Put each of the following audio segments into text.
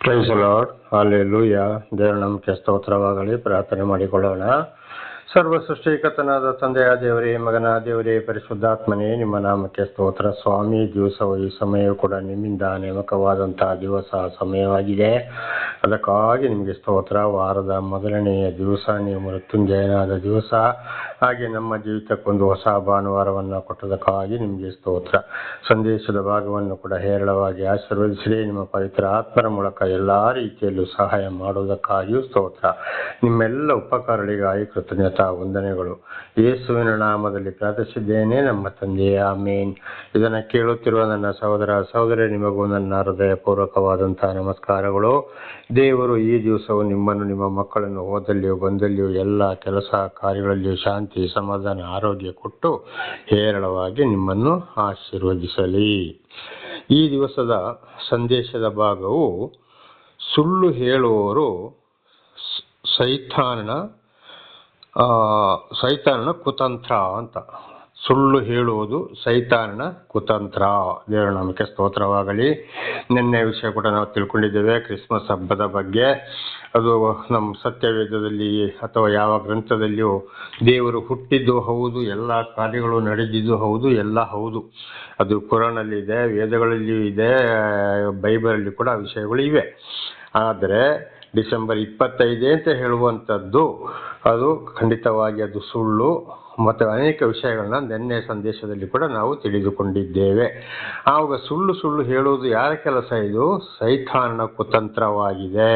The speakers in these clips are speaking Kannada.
Price lord, hallelujah. ದೇವರ ನಾಮಕ್ಕೆ ಸ್ತೋತ್ರವಾಗಲಿ. ಪ್ರಾರ್ಥನೆ ಮಾಡಿಕೊಳ್ಳೋಣ. ಸರ್ವ ಸೃಷ್ಟಿಕರ್ತನಾದ ತಂದೆಯ ದೇವರೇ, ಮಗನ ದೇವರೇ, ಪರಿಶುದ್ಧಾತ್ಮನೇ, ನಿಮ್ಮ ನಾಮಕ್ಕೆ ಸ್ತೋತ್ರ. ಸ್ವಾಮಿ, ದಿವಸವು ಈ ಸಮಯವೂ ಕೂಡ ನಿಮ್ಮಿಂದ ನೇಮಕವಾದಂತಹ ದಿವಸ ಸಮಯವಾಗಿದೆ. ಅದಕ್ಕಾಗಿ ನಿಮಗೆ ಸ್ತೋತ್ರ. ವಾರದ ಮೊದಲನೆಯ ದಿವಸ ನೀವು ಮೃತ್ಯುಂಜಯನಾದ ದಿವಸ, ಹಾಗೆ ನಮ್ಮ ಜೀವಿತಕ್ಕೊಂದು ಹೊಸ ಭಾನುವಾರವನ್ನು ಕೊಟ್ಟದಕ್ಕಾಗಿ ನಿಮಗೆ ಸ್ತೋತ್ರ. ಸಂದೇಶದ ಭಾಗವನ್ನು ಕೂಡ ಹೇರಳವಾಗಿ ಆಶೀರ್ವದಿಸಿರಿ. ನಿಮ್ಮ ಪವಿತ್ರ ಆತ್ಮರ ಮೂಲಕ ಎಲ್ಲ ರೀತಿಯಲ್ಲೂ ಸಹಾಯ ಮಾಡುವುದಕ್ಕಾಗಿಯೂ ಸ್ತೋತ್ರ. ನಿಮ್ಮೆಲ್ಲ ಉಪಕಾರಗಳಿಗಾಗಿ ಕೃತಜ್ಞತಾ ವಂದನೆಗಳು. ಯೇಸುವಿನ ನಾಮದಲ್ಲಿ ಪ್ರಾರ್ಥಿಸಿದ್ದೇನೆ ನಮ್ಮ ತಂದೆಯೇ, ಆಮೇನ್. ಇದನ್ನು ಕೇಳುತ್ತಿರುವ ನನ್ನ ಸಹೋದರ ಸಹೋದರಿ, ನಿಮಗೂ ನನ್ನ ಹೃದಯಪೂರ್ವಕವಾದಂತಹ ನಮಸ್ಕಾರಗಳು. ದೇವರು ಈ ದಿವಸವು ನಿಮ್ಮನ್ನು, ನಿಮ್ಮ ಮಕ್ಕಳನ್ನು ಹೋದಲ್ಲಿಯೂ ಬಂದಲ್ಲಿಯೂ ಎಲ್ಲ ಕೆಲಸ ಕಾರ್ಯಗಳಲ್ಲಿಯೂ ಶಾಂತಿ, ಸಮಾಧಾನ, ಆರೋಗ್ಯ ಕೊಟ್ಟು ಹೇರಳವಾಗಿ ನಿಮ್ಮನ್ನು ಆಶೀರ್ವದಿಸಲಿ. ಈ ದಿವಸದ ಸಂದೇಶದ ಭಾಗವು ಸುಳ್ಳು ಹೇಳುವವರು ಸೈತಾನನ ಕುತಂತ್ರ ಅಂತ. ಸುಳ್ಳು ಹೇಳುವುದು ಸೈತಾನನ ಕುತಂತ್ರ. ದೇವರ ನಾಮಕ್ಕೆ ಸ್ತೋತ್ರವಾಗಲಿ. ನಿನ್ನೆ ವಿಷಯ ಕೂಡ ನಾವು ತಿಳ್ಕೊಂಡಿದ್ದೇವೆ, ಕ್ರಿಸ್ಮಸ್ ಹಬ್ಬದ ಬಗ್ಗೆ. ಅದು ನಮ್ಮ ಸತ್ಯವೇದದಲ್ಲಿ ಅಥವಾ ಯಾವ ಗ್ರಂಥದಲ್ಲಿಯೂ ದೇವರು ಹುಟ್ಟಿದ್ದು ಹೌದು, ಎಲ್ಲ ಕಾರ್ಯಗಳು ನಡೆದಿದ್ದು ಹೌದು, ಎಲ್ಲ ಹೌದು. ಅದು ಕುರಾನಲ್ಲಿ ಇದೆ, ವೇದಗಳಲ್ಲಿಯೂ ಇದೆ, ಬೈಬಲಲ್ಲಿ ಕೂಡ ವಿಷಯಗಳು ಇವೆ. ಆದರೆ ಡಿಸೆಂಬರ್ 25 ಅಂತ ಹೇಳುವಂಥದ್ದು ಅದು ಖಂಡಿತವಾಗಿ ಅದು ಸುಳ್ಳು. ಮತ್ತು ಅನೇಕ ವಿಷಯಗಳನ್ನ ನಿನ್ನೆ ಸಂದೇಶದಲ್ಲಿ ಕೂಡ ನಾವು ತಿಳಿದುಕೊಂಡಿದ್ದೇವೆ. ಆವಾಗ ಸುಳ್ಳು ಹೇಳುವುದು ಯಾರ ಕೆಲಸ? ಇದು ಸೈತಾನನ ಕುತಂತ್ರವಾಗಿದೆ.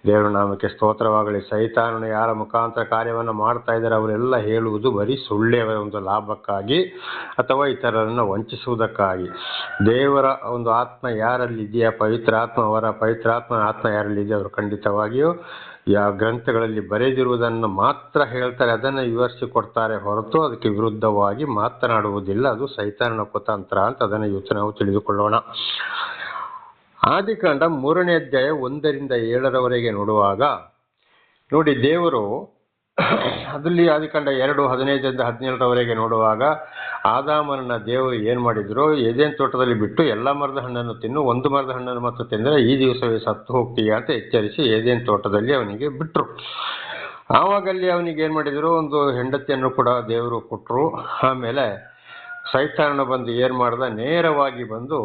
ದೇವರ ನಾಮಕ್ಕೆ ಸ್ತೋತ್ರವಾಗಲಿ. ಸೈತಾನನು ಯಾರ ಮುಖಾಂತರ ಕಾರ್ಯವನ್ನು ಮಾಡ್ತಾ ಇದ್ದಾರೆ ಅವರೆಲ್ಲ ಹೇಳುವುದು ಬರೀ ಸುಳ್ಳೆ, ಒಂದು ಲಾಭಕ್ಕಾಗಿ ಅಥವಾ ಇತರರನ್ನು ವಂಚಿಸುವುದಕ್ಕಾಗಿ. ದೇವರ ಒಂದು ಆತ್ಮ ಯಾರಲ್ಲಿದೆಯಾ, ಅವರ ಪವಿತ್ರಾತ್ಮನ ಆತ್ಮ ಯಾರಲ್ಲಿದೆಯಾ, ಅವರು ಖಂಡಿತವಾಗಿಯೂ ಯಾವ ಗ್ರಂಥಗಳಲ್ಲಿ ಬರೆದಿರುವುದನ್ನು ಮಾತ್ರ ಹೇಳ್ತಾರೆ, ಅದನ್ನು ವಿವರಿಸಿ ಕೊಡ್ತಾರೆ ಹೊರತು ಅದಕ್ಕೆ ವಿರುದ್ಧವಾಗಿ ಮಾತನಾಡುವುದಿಲ್ಲ. ಅದು ಸೈತಾನನ ಕುತಂತ್ರ ಅಂತ ಅದನ್ನು ಇವತ್ತು ನಾವು ತಿಳಿದುಕೊಳ್ಳೋಣ. ಆದಿಕಾಂಡ 3ನೇ ಅಧ್ಯಾಯ 1-7 ನೋಡುವಾಗ ನೋಡಿ, ದೇವರು ಅದರಲ್ಲಿ ಆದಿಕಾಂಡ 2:15-17 ನೋಡುವಾಗ ಆದಾಮನನ್ನ ದೇವರು ಏನು ಮಾಡಿದ್ರು, ಏದೇನ್ ತೋಟದಲ್ಲಿ ಬಿಟ್ಟು ಎಲ್ಲ ಮರದ ಹಣ್ಣನ್ನು ತಿನ್ನು, ಒಂದು ಮರದ ಹಣ್ಣನ್ನು ಮಾತ್ರ ತಿಂದರೆ ಈ ದಿವಸವೇ ಸತ್ತು ಹೋಗ್ತೀಯ ಅಂತ ಎಚ್ಚರಿಸಿ ಏದೇನ್ ತೋಟದಲ್ಲಿ ಅವನಿಗೆ ಬಿಟ್ರು. ಆವಾಗಲ್ಲಿ ಅವನಿಗೆ ಏನು ಮಾಡಿದ್ರು, ಒಂದು ಹೆಂಡತಿಯನ್ನು ಕೂಡ ದೇವರು ಕೊಟ್ಟರು. ಆಮೇಲೆ ಸೈತಾನನ ಬಂದು ಏನು ಮಾಡ್ದ, ನೇರವಾಗಿ ಬಂದು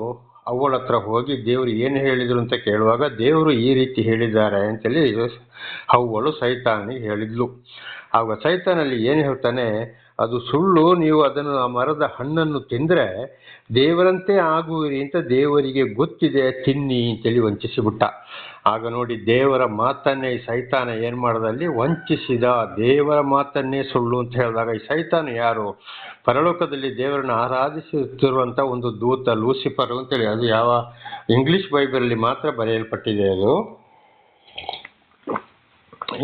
ಅವಳ ಹತ್ರ ಹೋಗಿ ದೇವರು ಏನು ಹೇಳಿದ್ರು ಅಂತ ಕೇಳುವಾಗ, ದೇವರು ಈ ರೀತಿ ಹೇಳಿದ್ದಾರೆ ಅಂತೇಳಿ ಅವಳು ಸೈತಾನಿಗೆ ಹೇಳಿದ್ಲು. ಆಗ ಸೈತಾನಲ್ಲಿ ಏನು ಹೇಳ್ತಾನೆ, ಅದು ಸುಳ್ಳು, ನೀವು ಅದನ್ನು ಆ ಮರದ ಹಣ್ಣನ್ನು ತಿಂದರೆ ದೇವರಂತೆ ಆಗುವಿರಿ ಅಂತ ದೇವರಿಗೆ ಗೊತ್ತಿದೆ, ತಿನ್ನಿ ಅಂತೇಳಿ ವಂಚಿಸಿಬಿಟ್ಟ. ಆಗ ನೋಡಿ, ದೇವರ ಮಾತನ್ನೇ ಈ ಸೈತಾನ ಏನು ಮಾಡ್ದಲ್ಲಿ ವಂಚಿಸಿದ. ದೇವರ ಮಾತನ್ನೇ ಸುಳ್ಳು ಅಂತ ಹೇಳಿದಾಗ ಈ ಸೈತಾನ ಯಾರು? ಪರಲೋಕದಲ್ಲಿ ದೇವರನ್ನು ಆರಾಧಿಸುತ್ತಿರುವಂಥ ಒಂದು ದೂತ, ಲೂಸಿಫರ್ ಅಂತೇಳಿ. ಅದು ಯಾವ ಇಂಗ್ಲಿಷ್ ಬೈಬಲಲ್ಲಿ ಮಾತ್ರ ಬರೆಯಲ್ಪಟ್ಟಿದೆ. ಅದು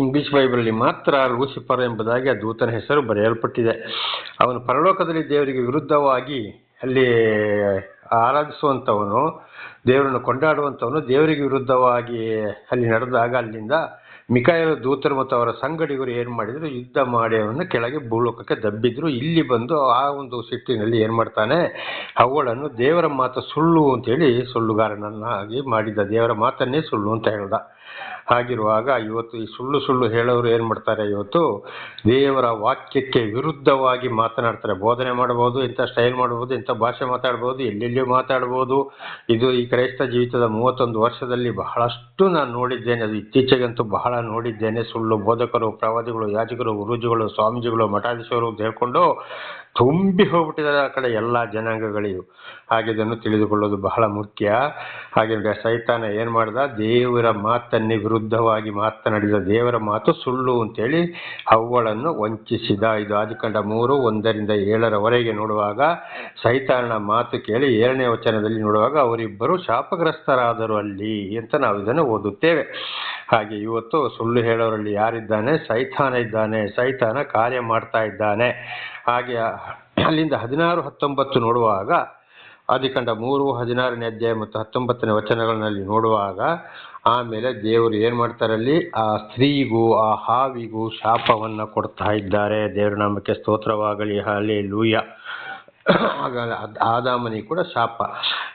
ಇಂಗ್ಲಿಷ್ ಬೈಬಲಲ್ಲಿ ಮಾತ್ರ ಲೂಸಿಫರ್ ಎಂಬುದಾಗಿ ಆ ದೂತನ ಹೆಸರು ಬರೆಯಲ್ಪಟ್ಟಿದೆ. ಅವನು ಪರಲೋಕದಲ್ಲಿ ದೇವರಿಗೆ ವಿರುದ್ಧವಾಗಿ ಅಲ್ಲಿ ಆರಾಧಿಸುವಂಥವನು, ದೇವರನ್ನು ಕೊಂಡಾಡುವಂಥವನು. ದೇವರಿಗೆ ವಿರುದ್ಧವಾಗಿ ಅಲ್ಲಿ ನಡೆದಾಗ ಅಲ್ಲಿಂದ ಮಿಕಾಯೇಲ ದೂತರು ಮತ್ತು ಅವರ ಸಂಗಡಿಗರು ಏನು ಮಾಡಿದ್ರು, ಯುದ್ಧ ಮಾಡಿ ಅವನನ್ನು ಕೆಳಗೆ ಭೂಲೋಕಕ್ಕೆ ದಬ್ಬಿದ್ರು. ಇಲ್ಲಿ ಬಂದು ಆ ಒಂದು ಸಿಟ್ಟಿನಲ್ಲಿ ಏನು ಮಾಡ್ತಾನೆ, ಅವಳನ್ನು ದೇವರ ಮಾತು ಸುಳ್ಳು ಅಂತೇಳಿ ಸುಳ್ಳುಗಾರನನ್ನಾಗಿ ಮಾಡಿದ್ದ. ದೇವರ ಮಾತನ್ನೇ ಸುಳ್ಳು ಅಂತ ಹೇಳ್ದ. ಹಾಗಿರುವಾಗ ಇವತ್ತು ಈ ಸುಳ್ಳು ಹೇಳೋರು ಏನು ಮಾಡ್ತಾರೆ, ಇವತ್ತು ದೇವರ ವಾಕ್ಯಕ್ಕೆ ವಿರುದ್ಧವಾಗಿ ಮಾತನಾಡ್ತಾರೆ. ಬೋಧನೆ ಮಾಡ್ಬೋದು, ಇಂಥ ಸ್ಟೈಲ್ ಮಾಡ್ಬೋದು, ಇಂಥ ಭಾಷೆ ಮಾತಾಡ್ಬೋದು, ಎಲ್ಲೆಲ್ಲಿಯೂ ಮಾತಾಡ್ಬೋದು. ಇದು ಈ ಕ್ರೈಸ್ತ ಜೀವಿತದ 31 ವರ್ಷದಲ್ಲಿ ಬಹಳಷ್ಟು ನಾನು ನೋಡಿದ್ದೇನೆ. ಅದು ಇತ್ತೀಚೆಗಂತೂ ಬಹಳ ನೋಡಿದ್ದೇನೆ. ಸುಳ್ಳು ಬೋಧಕರು, ಪ್ರವಾದಿಗಳು, ಯಾಜಕರು, ಗುರೂಜಿಗಳು, ಸ್ವಾಮೀಜಿಗಳು, ಮಠಾಧೀಶರು ಹೇಳ್ಕೊಂಡು ತುಂಬಿ ಹೋಗ್ಬಿಟ್ಟಿದ್ದಾರೆ ಆ ಕಡೆ ಎಲ್ಲ ಜನಾಂಗಗಳಿಗೂ. ಹಾಗೆ ಇದನ್ನು ತಿಳಿದುಕೊಳ್ಳೋದು ಬಹಳ ಮುಖ್ಯ. ಹಾಗೆ ಸೈತಾನ ಏನು ಮಾಡ್ದ, ದೇವರ ಮಾತನ್ನೇ ವಿರುದ್ಧವಾಗಿ ಮಾತನಾಡಿದ. ದೇವರ ಮಾತು ಸುಳ್ಳು ಅಂತೇಳಿ ಅವಳನ್ನು ವಂಚಿಸಿದ. ಇದು ಆದಿಕಾಂಡ 3:1-7 ನೋಡುವಾಗ ಸೈತಾನನ ಮಾತು ಕೇಳಿ 7ನೇ ವಚನದಲ್ಲಿ ನೋಡುವಾಗ ಅವರಿಬ್ಬರು ಶಾಪಗ್ರಸ್ತರಾದರು ಅಲ್ಲಿ ಅಂತ ನಾವು ಇದನ್ನು ಓದುತ್ತೇವೆ. ಹಾಗೆ ಇವತ್ತು ಸುಳ್ಳು ಹೇಳೋರಲ್ಲಿ ಯಾರಿದ್ದಾನೆ? ಸೈತಾನ ಇದ್ದಾನೆ. ಸೈತಾನ ಕಾರ್ಯ ಮಾಡ್ತಾ ಇದ್ದಾನೆ. ಹಾಗೆ ಅಲ್ಲಿಂದ 16-19 ನೋಡುವಾಗ, ಆದಿಕಾಂಡ 3:16ನೇ ಅಧ್ಯಾಯ ಮತ್ತು 19ನೇ ವಚನಗಳಲ್ಲಿ ನೋಡುವಾಗ, ಆಮೇಲೆ ದೇವರು ಏನು ಮಾಡ್ತಾರಲ್ಲಿ, ಆ ಸ್ತ್ರೀಗೂ ಆ ಹಾವಿಗೂ ಶಾಪವನ್ನು ಕೊಡ್ತಾ ಇದ್ದಾರೆ. ದೇವರ ನಾಮಕ್ಕೆ ಸ್ತೋತ್ರವಾಗಲಿ. ಹಲ್ಲೆಲೂಯಾ. ಆಗ ಆದಾಮನಿಗೆ ಕೂಡ ಶಾಪ.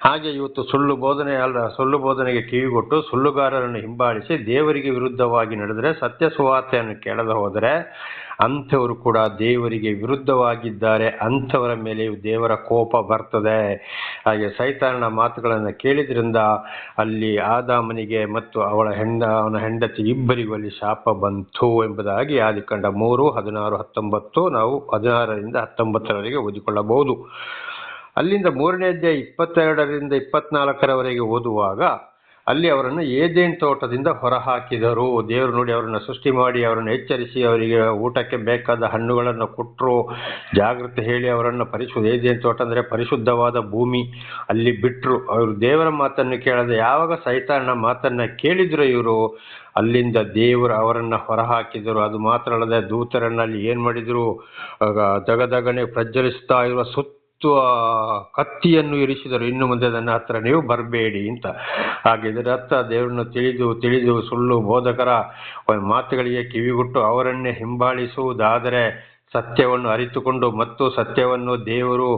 ಹಾಗೆ ಇವತ್ತು ಸುಳ್ಳು ಬೋಧನೆಗೆ ಕಿವಿಗೊಟ್ಟು ಸುಳ್ಳುಗಾರರನ್ನು ಹಿಂಬಾಲಿಸಿ ದೇವರಿಗೆ ವಿರುದ್ಧವಾಗಿ ನಡೆದರೆ, ಸತ್ಯ ಸುವಾರ್ತೆಯನ್ನು ಕೇಳದೆ ಹೋದರೆ ಅಂಥವರು ಕೂಡ ದೇವರಿಗೆ ವಿರುದ್ಧವಾಗಿದ್ದಾರೆ, ಅಂಥವರ ಮೇಲೆ ದೇವರ ಕೋಪ ಬರ್ತದೆ. ಹಾಗೆ ಸೈತಾನನ ಮಾತುಗಳನ್ನು ಕೇಳಿದ್ರಿಂದ ಅಲ್ಲಿ ಆದಾಮನಿಗೆ ಮತ್ತು ಅವನ ಹೆಂಡತಿ ಇಬ್ಬರಿಗೂ ಅಲ್ಲಿ ಶಾಪ ಬಂತು ಎಂಬುದಾಗಿ ಆದಿಕಾಂಡ 3, 16, 19 ನಾವು 16ರಿಂದ 19ರವರೆಗೆ ಓದಿಕೊಳ್ಳಬಹುದು. ಅಲ್ಲಿಂದ 3ನೇ ಅಧ್ಯಾಯ 22ರಿಂದ 24ರವರೆಗೆ ಓದುವಾಗ ಅಲ್ಲಿ ಅವರನ್ನು ಏದೇನ್ ತೋಟದಿಂದ ಹೊರಹಾಕಿದರು. ದೇವರು ನೋಡಿ ಅವರನ್ನು ಸೃಷ್ಟಿ ಮಾಡಿ ಅವರನ್ನು ಎಚ್ಚರಿಸಿ ಅವರಿಗೆ ಊಟಕ್ಕೆ ಬೇಕಾದ ಹಣ್ಣುಗಳನ್ನು ಕೊಟ್ಟರು, ಜಾಗೃತಿ ಹೇಳಿ ಅವರನ್ನು ಏದೇನ್ ತೋಟ ಅಂದರೆ ಪರಿಶುದ್ಧವಾದ ಭೂಮಿ, ಅಲ್ಲಿ ಬಿಟ್ಟರು. ಅವರು ದೇವರ ಮಾತನ್ನು ಕೇಳದೆ ಯಾವಾಗ ಸೈತಾನನ ಮಾತನ್ನು ಕೇಳಿದ್ರು ಇವರು, ಅಲ್ಲಿಂದ ದೇವರು ಅವರನ್ನು ಹೊರಹಾಕಿದರು. ಅದು ಮಾತ್ರ ಅಲ್ಲದೆ ದೂತರನ್ನಲ್ಲಿ ಏನು ಮಾಡಿದರು, ದಗದಗನೆ ಪ್ರಜ್ವಲಿಸ್ತಾ ಇರುವ ಕತ್ತಿಯನ್ನು ಇರಿಸಿದರು, ಇನ್ನು ಮುಂದೆ ನನ್ನ ಹತ್ರ ನೀವು ಬರಬೇಡಿ ಅಂತ. ಹಾಗೆ ಇದರ ಅರ್ಥ ದೇವರನ್ನು ತಿಳಿದು ಸುಳ್ಳು ಬೋಧಕರ ಮಾತುಗಳಿಗೆ ಕಿವಿಗೊಟ್ಟು ಅವರನ್ನೇ ಹಿಂಬಾಲಿಸುವುದಾದರೆ, ಸತ್ಯವನ್ನು ಅರಿತುಕೊಂಡು ಮತ್ತು ಸತ್ಯವನ್ನು ದೇವರು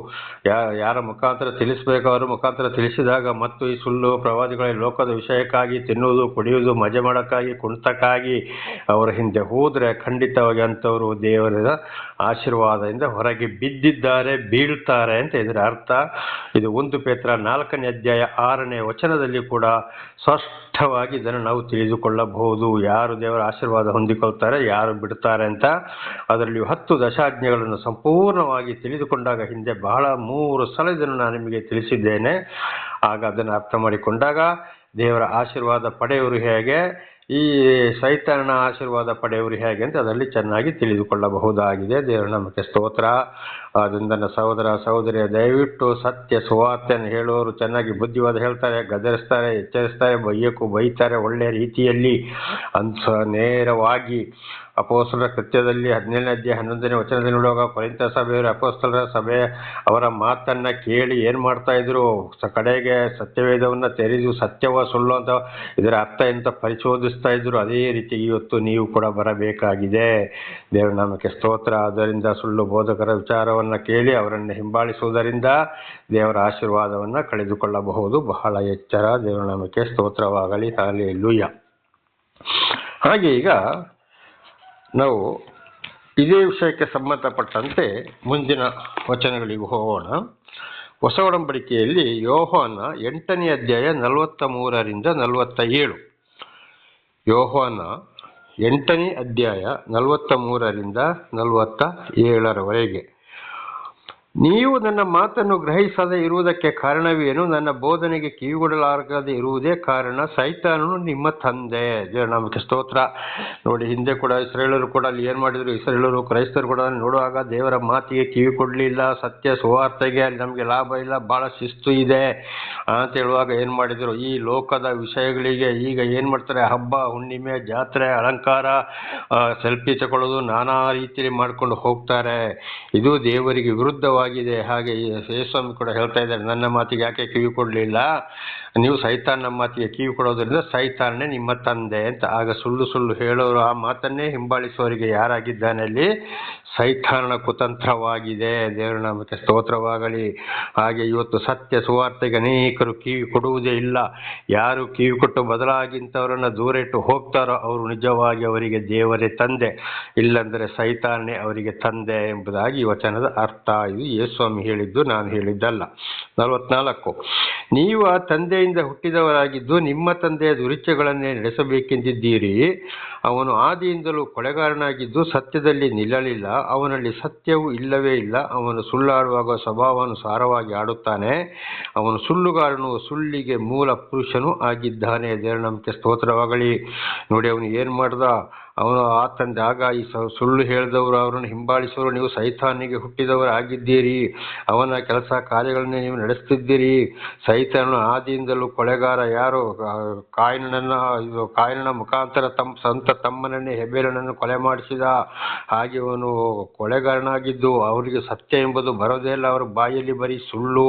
ಯಾರ ಮುಖಾಂತರ ತಿಳಿಸಬೇಕು ಅವರ ಮುಖಾಂತರ ತಿಳಿಸಿದಾಗ, ಮತ್ತು ಈ ಸುಳ್ಳು ಪ್ರವಾದಿಗಳ ಲೋಕದ ವಿಷಯಕ್ಕಾಗಿ ತಿನ್ನುವುದು ಕುಡಿಯುವುದು ಮಜೆ ಮಾಡೋಕ್ಕಾಗಿ ಕುಣಿತಕ್ಕಾಗಿ ಅವರ ಹಿಂದೆ ಹೋದರೆ ಖಂಡಿತವಾಗಿ ಅಂಥವರು ದೇವರ ಆಶೀರ್ವಾದದಿಂದ ಹೊರಗೆ ಬೀಳ್ತಾರೆ ಅಂತ ಇದರ ಅರ್ಥ. ಇದು 1 ಪೇತ್ರ 4ನೇ ಅಧ್ಯಾಯ 6ನೇ ವಚನದಲ್ಲಿ ಕೂಡ ಸ್ಪಷ್ಟವಾಗಿ ಇದನ್ನು ನಾವು ತಿಳಿದುಕೊಳ್ಳಬಹುದು. ಯಾರು ದೇವರ ಆಶೀರ್ವಾದ ಹೊಂದಿಕೊಳ್ತಾರೆ, ಯಾರು ಬಿಡ್ತಾರೆ ಅಂತ. ಅದರಲ್ಲಿ 10 ದಶಾಜ್ಞೆಗಳನ್ನು ಸಂಪೂರ್ಣವಾಗಿ ತಿಳಿದುಕೊಂಡಾಗ, ಹಿಂದೆ ಬಹಳ 3 ಸಲ ಇದನ್ನು ನಾನು ನಿಮಗೆ ತಿಳಿಸಿದ್ದೇನೆ. ಆಗ ಅದನ್ನು ಅರ್ಥ ಮಾಡಿಕೊಂಡಾಗ ದೇವರ ಆಶೀರ್ವಾದ ಪಡೆಯುವರು ಹೇಗೆ, ಈ ಸೈತಾನನ ಆಶೀರ್ವಾದ ಪಡೆಯುವರು ಹೇಗೆ ಅಂತ ಅದರಲ್ಲಿ ಚೆನ್ನಾಗಿ ತಿಳಿದುಕೊಳ್ಳಬಹುದಾಗಿದೆ. ದೇವರ ನಮಗೆ ಸ್ತೋತ್ರ. ಆದ್ದರಿಂದ ನನ್ನ ಸಹೋದರ ಸಹೋದರಿಯ, ದಯವಿಟ್ಟು ಸತ್ಯ ಸುವಾರ್ತೆಯನ್ನು ಹೇಳುವವರು ಚೆನ್ನಾಗಿ ಬುದ್ಧಿವಾದ ಹೇಳ್ತಾರೆ, ಗದರಿಸ್ತಾರೆ, ಎಚ್ಚರಿಸ್ತಾರೆ, ಬೈತಾರೆ ಒಳ್ಳೆಯ ರೀತಿಯಲ್ಲಿ ಅಂತ ನೇರವಾಗಿ. ಅಪೊಸ್ತಲರ ಕೃತ್ಯದಲ್ಲಿ 17ನೇ ಅಧ್ಯಾಯ 11ನೇ ವಚನದಲ್ಲಿ ನೋಡುವಾಗ ಕೊರಿಂಥ ಸಭೆಯವರು ಅಪೊಸ್ತಲರ ಸಭೆ ಅವರ ಮಾತನ್ನ ಕೇಳಿ ಏನ್ ಮಾಡ್ತಾ ಇದ್ರು, ಕಡೆಗೆ ಸತ್ಯವೇದವನ್ನ ತೆರೆದು ಸತ್ಯವ ಸುಳ್ಳು ಅಂತ ಇದರ ಅರ್ಥ ಎಂತ ಪರಿಶೋಧಿಸ್ತಾ ಇದ್ರು. ಅದೇ ರೀತಿ ಇವತ್ತು ನೀವು ಕೂಡ ಬರಬೇಕಾಗಿದೆ. ದೇವರ ನಾಮಕ್ಕೆ ಸ್ತೋತ್ರ. ಆದ್ದರಿಂದ ಸುಳ್ಳು ಬೋಧಕರ ವಿಚಾರವನ್ನ ಕೇಳಿ ಅವರನ್ನು ಹಿಂಬಾಲಿಸುವುದರಿಂದ ದೇವರ ಆಶೀರ್ವಾದವನ್ನ ಕಳೆದುಕೊಳ್ಳಬಹುದು. ಬಹಳ ಎಚ್ಚರ. ದೇವರ ನಾಮಕ್ಕೆ ಸ್ತೋತ್ರವಾಗಲಿ. ಹಲ್ಲೆಲೂಯಾ. ಹಾಗೆ ಈಗ ನಾವು ಇದೇ ವಿಷಯಕ್ಕೆ ಸಂಬಂಧಪಟ್ಟಂತೆ ಮುಂದಿನ ವಚನಗಳಿಗೆ ಹೋಗೋಣ. ಹೊಸ ಒಡಂಬಡಿಕೆಯಲ್ಲಿ ಯೋಹಾನ 8ನೇ ಅಧ್ಯಾಯ 43ರಿಂದ 47. ಯೋಹಾನ 8ನೇ ಅಧ್ಯಾಯ 43ರಿಂದ 47ರವರೆಗೆ. ನೀವು ನನ್ನ ಮಾತನ್ನು ಗ್ರಹಿಸದೆ ಇರುವುದಕ್ಕೆ ಕಾರಣವೇನು? ನನ್ನ ಬೋಧನೆಗೆ ಕಿವಿಗೊಡಲಾಗದೆ ಇರುವುದೇ ಕಾರಣ. ಸೈತಾನನು ನಿಮ್ಮ ತಂದೆ. ನಮಗೆ ಸ್ತೋತ್ರ. ನೋಡಿ, ಹಿಂದೆ ಕೂಡ ಇಸ್ರೇಲರು ಕೂಡ ಅಲ್ಲಿ ಏನು ಮಾಡಿದ್ರು, ಇಸ್ರೇಲರು ಕ್ರೈಸ್ತರು ಕೂಡ ನೋಡುವಾಗ ದೇವರ ಮಾತಿಗೆ ಕಿವಿ ಕೊಡಲಿಲ್ಲ, ಸತ್ಯ ಸುವಾರ್ತೆಗೆ ಅಲ್ಲಿ ನಮಗೆ ಲಾಭ ಇಲ್ಲ, ಭಾಳ ಶಿಸ್ತು ಇದೆ ಅಂತ ಹೇಳುವಾಗ ಏನು ಮಾಡಿದರು, ಈ ಲೋಕದ ವಿಷಯಗಳಿಗೆ ಈಗ ಏನು ಮಾಡ್ತಾರೆ, ಹಬ್ಬ ಹುಣ್ಣಿಮೆ ಜಾತ್ರೆ ಅಲಂಕಾರ ಸೆಲ್ಫಿ ತಗೊಳ್ಳೋದು ನಾನಾ ರೀತಿಯಲ್ಲಿ ಮಾಡ್ಕೊಂಡು ಹೋಗ್ತಾರೆ. ಇದು ದೇವರಿಗೆ ವಿರುದ್ಧವಾಗಿದೆ. ಹಾಗೆ ಯೇಸುಸ್ವಾಮಿ ಕೂಡ ಹೇಳ್ತಾ ಇದ್ದಾರೆ, ನನ್ನ ಮಾತಿಗೆ ಯಾಕೆ ಕಿವಿ ಕೊಡಲಿಲ್ಲ, ನೀವು ಸೈತಾನನ ಮಾತಿಗೆ ಕಿವಿ ಕೊಡೋದ್ರಿಂದ ಸೈತಾನನೇ ನಿಮ್ಮ ತಂದೆ ಅಂತ. ಆಗ ಸುಳ್ಳು ಹೇಳೋರು ಆ ಮಾತನ್ನೇ ಹಿಂಬಾಲಿಸುವವರಿಗೆ ಯಾರಾಗಿದ್ದಾನೆ ಅಲ್ಲಿ? ಸೈತಾನನ ಕುತಂತ್ರವಾಗಿದೆ. ದೇವರ ನಾಮಕ್ಕೆ ಸ್ತೋತ್ರವಾಗಲಿ. ಹಾಗೆ ಇವತ್ತು ಸತ್ಯ ಸುವಾರ್ತೆಗೆ ಅನೇಕರು ಕಿವಿ ಕೊಡುವುದೇ ಇಲ್ಲ. ಯಾರು ಕಿವಿ ಕೊಟ್ಟು ಬದಲಾಗಿಂತವರನ್ನು ದೂರ ಇಟ್ಟು ಹೋಗ್ತಾರೋ ಅವರು ನಿಜವಾಗಿ ಅವರಿಗೆ ದೇವರೇ ತಂದೆ, ಇಲ್ಲಂದರೆ ಸೈತಾನನೇ ಅವರಿಗೆ ತಂದೆ ಎಂಬುದಾಗಿ ಈ ವಚನದ ಅರ್ಥ. ಇದು ಯೇಸುಸ್ವಾಮಿ ಹೇಳಿದ್ದು, ನಾನು ಹೇಳಿದ್ದಲ್ಲ. 44. ನೀವು ಆ ತಂದೆಯಿಂದ ಹುಟ್ಟಿದವರಾಗಿದ್ದು ನಿಮ್ಮ ತಂದೆಯ ದುರಿಚ್ಛೆಗಳನ್ನೇ ನಡೆಸಬೇಕೆಂದಿದ್ದೀರಿ. ಅವನು ಆದಿಯಿಂದಲೂ ಕೊಲೆಗಾರನಾಗಿದ್ದು ಸತ್ಯದಲ್ಲಿ ನಿಲ್ಲಲಿಲ್ಲ, ಅವನಲ್ಲಿ ಸತ್ಯವೂ ಇಲ್ಲವೇ ಇಲ್ಲ. ಅವನು ಸುಳ್ಳಾಡುವಾಗ ಸ್ವಭಾವಾನುಸಾರವಾಗಿ ಆಡುತ್ತಾನೆ. ಅವನು ಸುಳ್ಳುಗಾರನು, ಸುಳ್ಳಿಗೆ ಮೂಲ ಪುರುಷನೂ ಆಗಿದ್ದಾನೆ. ದೇವರ ನಾಮಕ್ಕೆ ಸ್ತೋತ್ರವಾಗಲಿ. ನೋಡಿ, ಅವನು ಏನು ಮಾಡ್ದ, ಅವನು ಆಗ ಈ ಸುಳ್ಳು ಹೇಳಿದವರು, ಅವರನ್ನು ಹಿಂಬಾಲಿಸುವವರು ನೀವು ಸೈತಾನಿಗೆ ಹುಟ್ಟಿದವರು ಆಗಿದ್ದೀರಿ. ಅವನ ಕೆಲಸ ಕಾರ್ಯಗಳನ್ನೇ ನೀವು ನಡೆಸ್ತಿದ್ದೀರಿ. ಸೈತಾನನು ಆದಿಯಿಂದಲೂ ಕೊಲೆಗಾರ. ಯಾರು? ಕಾಯಿನನ ಮುಖಾಂತರ ಸ್ವಂತ ತಮ್ಮನನ್ನೇ ಹೆಬೇಲನನ್ನು ಕೊಲೆ ಮಾಡಿಸಿದ. ಹಾಗೆ ಅವನು ಕೊಲೆಗಾರನಾಗಿದ್ದು ಅವರಿಗೆ ಸತ್ಯ ಎಂಬುದು ಬರೋದೇ ಇಲ್ಲ. ಅವರ ಬಾಯಲ್ಲಿ ಬರೀ ಸುಳ್ಳು,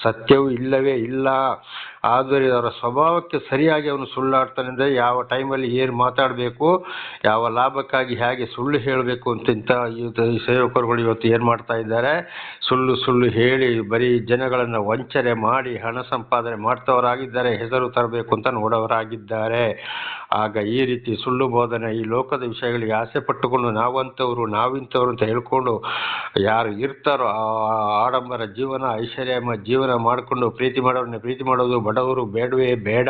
ಸತ್ಯವೂ ಇಲ್ಲವೇ ಇಲ್ಲ. ಆದರೆ ಅವರ ಸ್ವಭಾವಕ್ಕೆ ಸರಿಯಾಗಿ ಅವನು ಸುಳ್ಳಾಡ್ತಾನೆ. ಅಂದರೆ ಯಾವ ಟೈಮಲ್ಲಿ ಏನು ಮಾತಾಡಬೇಕು, ಯಾವ ಲಾಭಕ್ಕಾಗಿ ಹೇಗೆ ಸುಳ್ಳು ಹೇಳಬೇಕು ಅಂತ ಈ ಸೇವಕರುಗಳು ಇವತ್ತು ಏನು ಮಾಡ್ತಾ ಇದ್ದಾರೆ, ಸುಳ್ಳು ಹೇಳಿ ಬರೀ ಜನಗಳನ್ನು ವಂಚನೆ ಮಾಡಿ ಹಣ ಸಂಪಾದನೆ ಮಾಡ್ತವರಾಗಿದ್ದಾರೆ, ಹೆಸರು ತರಬೇಕು ಅಂತ ನೋಡೋರಾಗಿದ್ದಾರೆ. ಆಗ ಈ ರೀತಿ ಸುಳ್ಳು ಬೋಧನೆ, ಈ ಲೋಕದ ವಿಷಯಗಳಿಗೆ ಆಸೆ ಪಟ್ಟುಕೊಂಡು ನಾವಿಂಥವ್ರು ಅಂತ ಹೇಳ್ಕೊಂಡು ಯಾರು ಇರ್ತಾರೋ ಆ ಆಡಂಬರ ಜೀವನ, ಐಶ್ವರ್ಯಮಯ ಜೀವನ ಮಾಡಿಕೊಂಡು ಪ್ರೀತಿ ಮಾಡೋದು, ಬಡವರು ಬೇಡವೇ ಬೇಡ,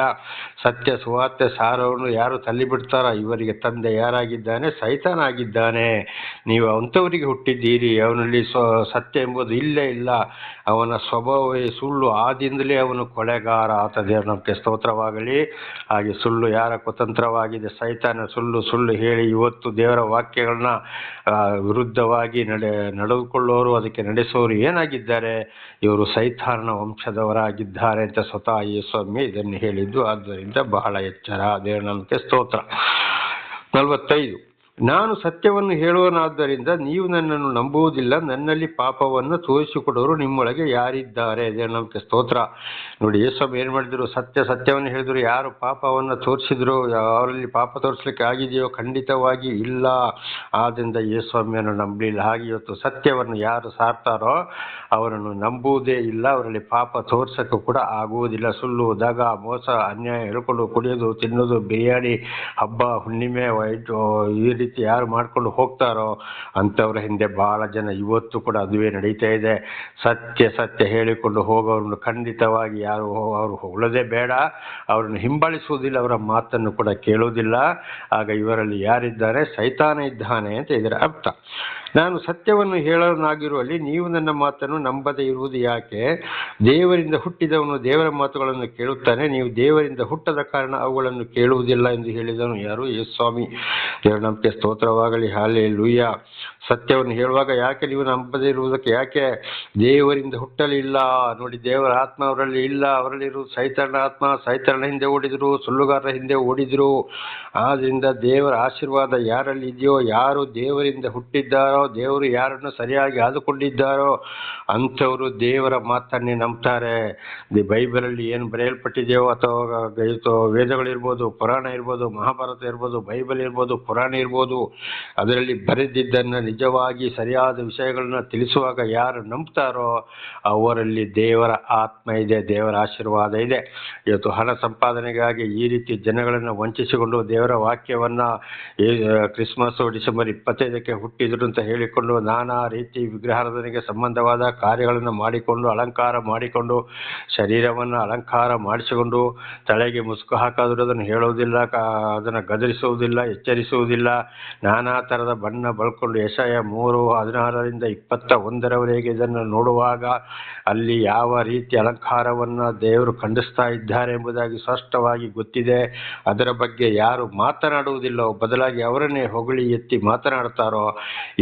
ಸತ್ಯ ಸುವಾರ್ತೆ ಸಾರವನ್ನು ಯಾರು ತಳ್ಳಿಬಿಡ್ತಾರೋ ಇವರಿಗೆ ತಂದೆ ಯಾರಾಗಿದ್ದಾನೆ, ಸೈತಾನ ಆಗಿದ್ದಾನೆ. ನೀವು ಅಂಥವರಿಗೆ ಹುಟ್ಟಿದ್ದೀರಿ. ಅವನಲ್ಲಿ ಸತ್ಯ ಎಂಬುದು ಇಲ್ಲೇ ಇಲ್ಲ. ಅವನ ಸ್ವಭಾವವೇ ಸುಳ್ಳು, ಆದಿಂದಲೇ ಅವನು ಕೊಲೆಗಾರ. ಆತ ದೇವರ ನಮಗೆ ಸ್ತೋತ್ರವಾಗಲಿ. ಹಾಗೆ ಸುಳ್ಳು ಯಾರ ಕುತಂತ್ರವಾಗಿದೆ, ಸೈತಾನ ಸುಳ್ಳು ಹೇಳಿ ಇವತ್ತು ದೇವರ ವಾಕ್ಯಗಳನ್ನ ವಿರುದ್ಧವಾಗಿ ನಡೆದುಕೊಳ್ಳೋರು, ಅದಕ್ಕೆ ನಡೆಸೋರು ಏನಾಗಿದ್ದಾರೆ, ಇವರು ಸೈತಾನನ ವಂಶದವರಾಗಿದ್ದಾರೆ ಅಂತ ಸ್ವತಃ ಯೇಸು ಇದನ್ನು ಹೇಳಿದ್ದು. ಆದ್ದರಿಂದ ಬಹಳ ಎಚ್ಚರ. ದೇವರ ನಮಗೆ ಸ್ತೋತ್ರ. 45, ನಾನು ಸತ್ಯವನ್ನು ಹೇಳುವನಾದ್ದರಿಂದ ನೀವು ನನ್ನನ್ನು ನಂಬುವುದಿಲ್ಲ, ನನ್ನಲ್ಲಿ ಪಾಪವನ್ನು ತೋರಿಸಿಕೊಡೋರು ನಿಮ್ಮೊಳಗೆ ಯಾರಿದ್ದಾರೆ. ಅದೇ ನಮಗೆ ಸ್ತೋತ್ರ. ನೋಡಿ, ಯೇಸು ಏನು ಮಾಡಿದ್ರು, ಸತ್ಯವನ್ನು ಹೇಳಿದ್ರು. ಯಾರು ಪಾಪವನ್ನು ತೋರಿಸಿದ್ರು, ಅವರಲ್ಲಿ ಪಾಪ ತೋರಿಸ್ಲಿಕ್ಕೆ ಆಗಿದೆಯೋ? ಖಂಡಿತವಾಗಿ ಇಲ್ಲ. ಆದ್ದರಿಂದ ಯೇಸುವನ್ನು ನಂಬಲಿಲ್ಲ. ಹಾಗೆ ಇವತ್ತು ಸತ್ಯವನ್ನು ಯಾರು ಸಾರ್ತಾರೋ ಅವರನ್ನು ನಂಬುವುದೇ ಇಲ್ಲ, ಅವರಲ್ಲಿ ಪಾಪ ತೋರ್ಸಕ್ಕೂ ಕೂಡ ಆಗುವುದಿಲ್ಲ. ಸುಳ್ಳು, ದಗ, ಮೋಸ, ಅನ್ಯಾಯ ಹೇಳ್ಕೊಂಡು ಕುಡಿಯೋದು, ತಿನ್ನೋದು, ಬಿರಿಯಾನಿ, ಹಬ್ಬ ಹುಣ್ಣಿಮೆ, ಈ ರೀತಿ ಯಾರು ಮಾಡ್ಕೊಂಡು ಹೋಗ್ತಾರೋ ಅಂಥವ್ರ ಹಿಂದೆ ಬಹಳ ಜನ ಇವತ್ತು ಕೂಡ ಅದುವೇ ನಡೀತಾ ಇದೆ. ಸತ್ಯ ಹೇಳಿಕೊಂಡು ಹೋಗೋರನ್ನು ಖಂಡಿತವಾಗಿ ಯಾರು ಅವರು ಹೊಗಳೋದೇ ಬೇಡ, ಅವರನ್ನು ಹಿಂಬಾಲಿಸುವುದಿಲ್ಲ, ಅವರ ಮಾತನ್ನು ಕೂಡ ಕೇಳುವುದಿಲ್ಲ. ಆಗ ಇವರಲ್ಲಿ ಯಾರಿದ್ದಾರೆ, ಸೈತಾನ ಇದ್ದಾನೆ ಅಂತ ಇದರ ಅರ್ಥ. ನಾನು ಸತ್ಯವನ್ನು ಹೇಳೋನಾಗಿರುವಲ್ಲಿ ನೀವು ನನ್ನ ಮಾತನ್ನು ನಂಬದೇ ಇರುವುದು ಯಾಕೆ? ದೇವರಿಂದ ಹುಟ್ಟಿದವನು ದೇವರ ಮಾತುಗಳನ್ನು ಕೇಳುತ್ತಾನೆ, ನೀವು ದೇವರಿಂದ ಹುಟ್ಟದ ಕಾರಣ ಅವುಗಳನ್ನು ಕೇಳುವುದಿಲ್ಲ ಎಂದು ಹೇಳಿದನು ಯಾರು? ಯೇಸು ಸ್ವಾಮಿ. ದೇವರ ನಂಬಿಕೆ ಸ್ತೋತ್ರವಾಗಲಿ. ಹಲ್ಲೆಲೂಯಾ. ಸತ್ಯವನ್ನು ಹೇಳುವಾಗ ಯಾಕೆ ನೀವು ನಂಬದೇ ಇರುವುದಕ್ಕೆ ಯಾಕೆ? ದೇವರಿಂದ ಹುಟ್ಟಲಿಲ್ಲ. ನೋಡಿ, ದೇವರ ಆತ್ಮ ಅವರಲ್ಲಿ ಇಲ್ಲ. ಅವರಲ್ಲಿರುವುದು ಸೈತಾನ ಆತ್ಮ. ಸೈತಾನ ಹಿಂದೆ ಓಡಿದ್ರು, ಸುಳ್ಳುಗಾರರ ಹಿಂದೆ ಓಡಿದ್ರು. ಆದ್ರಿಂದ ದೇವರ ಆಶೀರ್ವಾದ ಯಾರಲ್ಲಿ ಇದೆಯೋ, ಯಾರು ದೇವರಿಂದ ಹುಟ್ಟಿದ್ದಾರೋ, ದೇವರು ಯಾರನ್ನು ಸರಿಯಾಗಿ ಆದುಕೊಂಡಿದ್ದಾರೋ ಅಂಥವರು ದೇವರ ಮಾತನ್ನೇ ನಂಬ್ತಾರೆ. ಬೈಬಲಲ್ಲಿ ಏನು ಬರೆಯಲ್ಪಟ್ಟಿದೆಯೋ ಅಥವಾ ವೇದಗಳಿರ್ಬೋದು, ಪುರಾಣ ಇರ್ಬೋದು, ಮಹಾಭಾರತ ಇರ್ಬೋದು, ಬೈಬಲ್ ಇರ್ಬೋದು, ಪುರಾಣ ಇರ್ಬೋದು, ಅದರಲ್ಲಿ ಬರೆದಿದ್ದನ್ನು ನಿಜವಾಗಿ ಸರಿಯಾದ ವಿಷಯಗಳನ್ನ ತಿಳಿಸುವಾಗ ಯಾರು ನಂಬ್ತಾರೋ ಅವರಲ್ಲಿ ದೇವರ ಆತ್ಮ ಇದೆ, ದೇವರ ಆಶೀರ್ವಾದ ಇದೆ. ಇವತ್ತು ಹಣ ಸಂಪಾದನೆಗಾಗಿ ಈ ರೀತಿ ಜನಗಳನ್ನು ವಂಚಿಸಿಕೊಂಡು ದೇವರ ವಾಕ್ಯವನ್ನು ಕ್ರಿಸ್ಮಸ್ ಡಿಸೆಂಬರ್ 25ಕ್ಕೆ ಹುಟ್ಟಿದ್ರು ಅಂತ ಹೇಳಿಕೊಂಡು ನಾನಾ ರೀತಿ ವಿಗ್ರಹಾರಾಧನೆಗೆ ಸಂಬಂಧವಾದ ಕಾರ್ಯಗಳನ್ನು ಮಾಡಿಕೊಂಡು ಅಲಂಕಾರ ಮಾಡಿಕೊಂಡು ಶರೀರವನ್ನು ಅಲಂಕಾರ ಮಾಡಿಸಿಕೊಂಡು ತಲೆಗೆ ಮುಸುಕು ಹಾಕಾದರೂ ಅದನ್ನು ಹೇಳುವುದಿಲ್ಲ, ಅದನ್ನು ಗದರಿಸುವುದಿಲ್ಲ, ಎಚ್ಚರಿಸುವುದಿಲ್ಲ. ನಾನಾ ಥರದ ಬಣ್ಣ ಬಳ್ಕೊಂಡು ಯೆಶಾಯ 3:16-21 ಇದನ್ನು ನೋಡುವಾಗ ಅಲ್ಲಿ ಯಾವ ರೀತಿ ಅಲಂಕಾರವನ್ನು ದೇವರು ಖಂಡಿಸ್ತಾ ಇದ್ದಾರೆ ಎಂಬುದಾಗಿ ಸ್ಪಷ್ಟವಾಗಿ ಗೊತ್ತಿದೆ. ಅದರ ಬಗ್ಗೆ ಯಾರು ಮಾತನಾಡುವುದಿಲ್ಲೋ, ಬದಲಾಗಿ ಅವರನ್ನೇ ಹೊಗಳಿ ಎತ್ತಿ ಮಾತನಾಡ್ತಾರೋ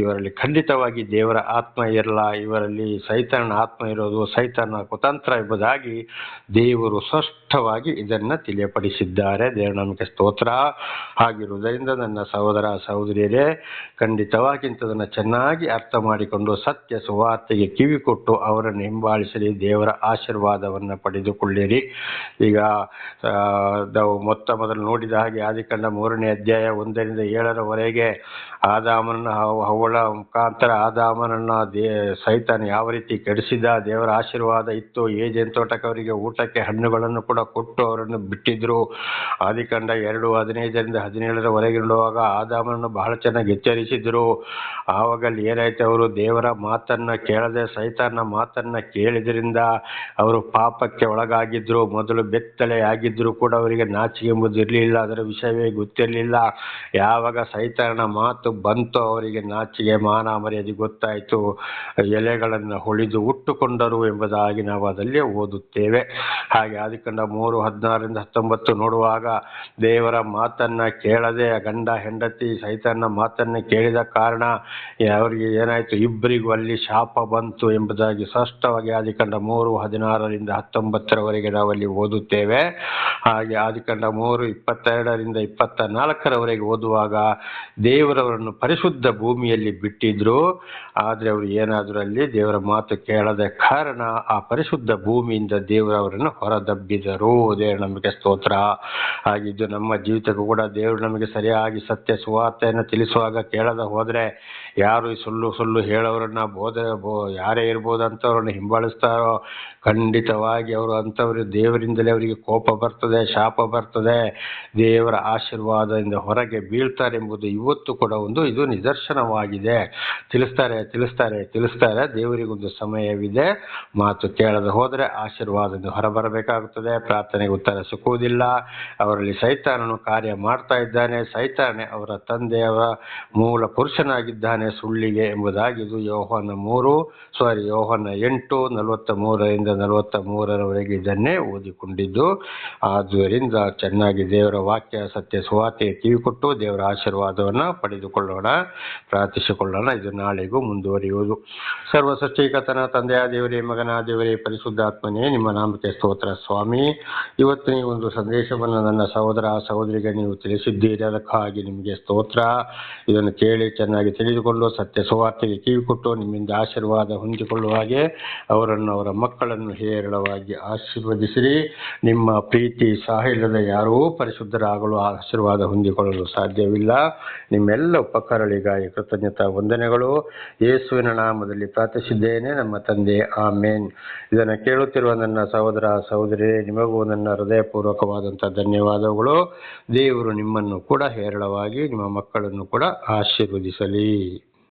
ಇವರಲ್ಲಿ ಖಂಡಿತವಾಗಿ ದೇವರ ಆತ್ಮ ಇರಲ್ಲ, ಇವರಲ್ಲಿ ಸೈತಾನನ ಆತ್ಮ ಇರೋದು, ಸೈತಾನ ಕುತಂತ್ರ ಎಂಬುದಾಗಿ ದೇವರು ಸ್ಪಷ್ಟವಾಗಿ ಇದನ್ನು ತಿಳಿಯಪಡಿಸಿದ್ದಾರೆ. ದೇವರ ನಮಗೆ ಸ್ತೋತ್ರ. ಹಾಗಿರುವುದರಿಂದ ನನ್ನ ಸಹೋದರ ಸಹೋದರಿಯರೇ, ಖಂಡಿತವಾಗಿ ಇಂಥದನ್ನು ಚೆನ್ನಾಗಿ ಅರ್ಥ ಮಾಡಿಕೊಂಡು ಸತ್ಯ ಸುವಾರ್ತೆಗೆ ಕಿವಿ ಕೊಟ್ಟು ಅವರನ್ನು ಹಿಂಬಾಲಿಸಲಿ, ದೇವರ ಆಶೀರ್ವಾದವನ್ನು ಪಡೆದುಕೊಳ್ಳಿರಿ. ಈಗ ನಾವು ಮೊದಲು ನೋಡಿದ ಹಾಗೆ ಆದಿಕಾಂಡ 3ನೇ ಅಧ್ಯಾಯ 1-7 ಆದಾಮನನ್ನ ಹವ್ವಳ ಮುಖಾಂತರ ಆದಾಮನನ್ನ ಸೈತಾನ ಯಾವ ರೀತಿ ಕೆಡಿಸಿದ, ದೇವರ ಆಶೀರ್ವಾದ ಇತ್ತು. ಏಜೆನ್ ತೋಟಕ್ಕೆ ಅವರಿಗೆ ಊಟಕ್ಕೆ ಹಣ್ಣುಗಳನ್ನು ಕೂಡ ಕೊಟ್ಟು ಅವರನ್ನು ಬಿಟ್ಟಿದ್ರು. ಆದಿಕಾಂಡ 2:15-17 ನೋಡುವಾಗ ಆದಾಮನನ್ನು ಬಹಳ ಚೆನ್ನಾಗಿ ಎಚ್ಚರಿಸಿದ್ರು. ಆವಾಗಲ್ಲಿ ಏನಾಯ್ತು, ಅವರು ದೇವರ ಮಾತನ್ನ ಕೇಳದೆ ಸೈತಾನ ಮಾತನ್ನ ಕೇಳಿದ್ರಿಂದ ಅವರು ಪಾಪಕ್ಕೆ ಒಳಗಾಗಿದ್ರು. ಮೊದಲು ಬೆತ್ತಲೆ ಆಗಿದ್ರು ಕೂಡ ಅವರಿಗೆ ನಾಚಿಕೆ ಎಂಬುದು ಇರಲಿಲ್ಲ, ಅದರ ವಿಷಯವೇ ಗೊತ್ತಿರಲಿಲ್ಲ. ಯಾವಾಗ ಸೈತಾನ ಮಾತು ಬಂತು ಅವರಿಗೆ ನಾಚಿಕೆ, ಮಾನ ಮರ್ಯಾದೆ ಗೊತ್ತಾಯಿತು. ಎಲೆಗಳನ್ನು ಹೊಳಿದು ಉಟ್ಟುಕೊಂಡರು ಎಂಬುದಾಗಿ ನಾವು ಅದರಲ್ಲಿ ಓದುತ್ತೇವೆ. ಹಾಗೆ ಆದಿಕಾಂಡ 3:16-19 ನೋಡುವಾಗ ದೇವರ ಮಾತನ್ನ ಕೇಳದೆ ಗಂಡ ಹೆಂಡತಿ ಸೈತಾನ ಮಾತನ್ನ ಕೇಳಿದ ಕಾರಣ ಅವರಿಗೆ ಏನಾಯಿತು, ಇಬ್ಬರಿಗೂ ಅಲ್ಲಿ ಶಾಪ ಬಂತು ಎಂಬುದಾಗಿ ಸ್ಪಷ್ಟವಾಗಿ ಆದಿಕಾಂಡ 3:16-19 ನಾವಲ್ಲಿ ಓದುತ್ತೇವೆ. ಹಾಗೆ ಆದಿಕಾಂಡ 3:22-24 ಓದುವಾಗ ದೇವರವರನ್ನು ಪರಿಶುದ್ಧ ಭೂಮಿಯಲ್ಲಿ ಬಿಟ್ಟಿದ್ರು. ಆದರೆ ಅವರು ಏನಾದರೂ ಅಲ್ಲಿ ದೇವರ ಮಾತು ಕೇಳದ ಕಾರಣ ಆ ಪರಿಶುದ್ಧ ಭೂಮಿಯಿಂದ ದೇವರು ಅವರನ್ನು ಹೊರದಬ್ಬಿದರು. ದೇವರ ನಮಗೆ ಸ್ತೋತ್ರ. ಆಗಿದ್ದು ನಮ್ಮ ಜೀವಿತಕ್ಕೂ ಕೂಡ ದೇವರು ನಮಗೆ ಸರಿಯಾಗಿ ಸತ್ಯ ಸುವಾರ್ತೆಯನ್ನು ತಿಳಿಸುವಾಗ ಕೇಳದ ಹೋದರೆ ಯಾರು ಈ ಸುಳ್ಳು ಹೇಳೋರನ್ನ ಯಾರೇ ಇರ್ಬೋದು ಅಂಥವ್ರನ್ನ ಹಿಂಬಾಲಿಸ್ತಾರೋ ಖಂಡಿತವಾಗಿ ಅವರು ಅಂಥವ್ರು ದೇವರಿಂದಲೇ ಅವರಿಗೆ ಕೋಪ ಬರ್ತದೆ, ಶಾಪ ಬರ್ತದೆ, ದೇವರ ಆಶೀರ್ವಾದದಿಂದ ಹೊರಗೆ ಬೀಳ್ತಾರೆ ಎಂಬುದು ಇವತ್ತು ಕೂಡ ಇದು ನಿದರ್ಶನವಾಗಿದೆ. ತಿಳಿಸ್ತಾರೆ. ದೇವರಿಗೊಂದು ಸಮಯವಿದೆ. ಮಾತು ಕೇಳದೆ ಹೋದರೆ ಆಶೀರ್ವಾದದಿಂದ ಹೊರಬರಬೇಕಾಗುತ್ತದೆ. ಪ್ರಾರ್ಥನೆಗೆ ಉತ್ತರ ಸಿಕ್ಕುವುದಿಲ್ಲ. ಅವರಲ್ಲಿ ಸೈತಾನನು ಕಾರ್ಯ ಮಾಡ್ತಾ ಇದ್ದಾನೆ. ಸೈತಾನೆ ಅವರ ತಂದೆಯವರ ಮೂಲ ಪುರುಷನಾಗಿದ್ದಾನೆ ಸುಳ್ಳಿಗೆ ಎಂಬುದಾಗಿ ಇದು ಯೋಹನ 8:43 43 ಇದನ್ನೇ ಓದಿಕೊಂಡಿದ್ದು. ಆದ್ದರಿಂದ ಚೆನ್ನಾಗಿ ದೇವರ ವಾಕ್ಯ ಸತ್ಯ ಸುವಾರ್ತೆಗೆ ಕಿವಿ ಕೊಟ್ಟು ದೇವರ ಆಶೀರ್ವಾದವನ್ನು ಪಡೆದುಕೊಳ್ಳೋಣ, ಪ್ರಾರ್ಥಿಸಿಕೊಳ್ಳೋಣ. ಇದು ನಾಳೆಗೂ ಮುಂದುವರಿಯುವುದು. ಸರ್ವ ಸೃಷ್ಟಿಕರ್ತನ ತಂದೆಯ ದೇವರೇ, ಮಗನ ದೇವರೇ, ಪರಿಶುದ್ಧಾತ್ಮನೇ, ನಿಮ್ಮ ನಾಮಕ್ಕೆ ಸ್ತೋತ್ರ ಸ್ವಾಮಿ. ಇವತ್ತು ನೀವು ಒಂದು ಸಂದೇಶವನ್ನು ನನ್ನ ಸಹೋದರ ಸಹೋದರಿಗೆ ನೀವು ತಿಳಿಸಿದ್ದೀರಿ, ಅದಕ್ಕಾಗಿ ನಿಮಗೆ ಸ್ತೋತ್ರ. ಇದನ್ನು ಕೇಳಿ ಚೆನ್ನಾಗಿ ತಿಳಿದುಕೊಂಡು ಸತ್ಯ ಸುವಾರ್ತೆಗೆ ಕಿವಿ ಕೊಟ್ಟು ನಿಮ್ಮಿಂದ ಆಶೀರ್ವಾದ ಹೊಂದಿಕೊಳ್ಳುವ ಹಾಗೆ ಅವರನ್ನು ಅವರ ಮಕ್ಕಳನ್ನು ಹೇರಳವಾಗಿ ಆಶೀರ್ವದಿಸಿರಿ. ನಿಮ್ಮ ಪ್ರೀತಿ ಸಾಹಿಲ್ಲದ ಯಾರೂ ಪರಿಶುದ್ಧರಾಗಲು ಆಶೀರ್ವಾದ ಹೊಂದಿಕೊಳ್ಳಲು ಸಾಧ್ಯವಿಲ್ಲ. ನಿಮ್ಮೆಲ್ಲ ಉಪಕಾರಗಳಿಗಾಗಿ ಕೃತಜ್ಞತಾ ವಂದನೆಗಳು. ಯೇಸುವಿನ ನಾಮದಲ್ಲಿ ಪ್ರಾರ್ಥಿಸಿದ್ದೇನೆ ನಮ್ಮ ತಂದೆ, ಆಮೇನ್. ಇದನ್ನು ಕೇಳುತ್ತಿರುವ ನನ್ನ ಸಹೋದರ ಸಹೋದರಿ, ನಿಮಗೂ ನನ್ನ ಹೃದಯಪೂರ್ವಕವಾದಂಥ ಧನ್ಯವಾದಗಳು. ದೇವರು ನಿಮ್ಮನ್ನು ಕೂಡ ಹೇರಳವಾಗಿ ನಿಮ್ಮ ಮಕ್ಕಳನ್ನು ಕೂಡ ಆಶೀರ್ವದಿಸಲಿ.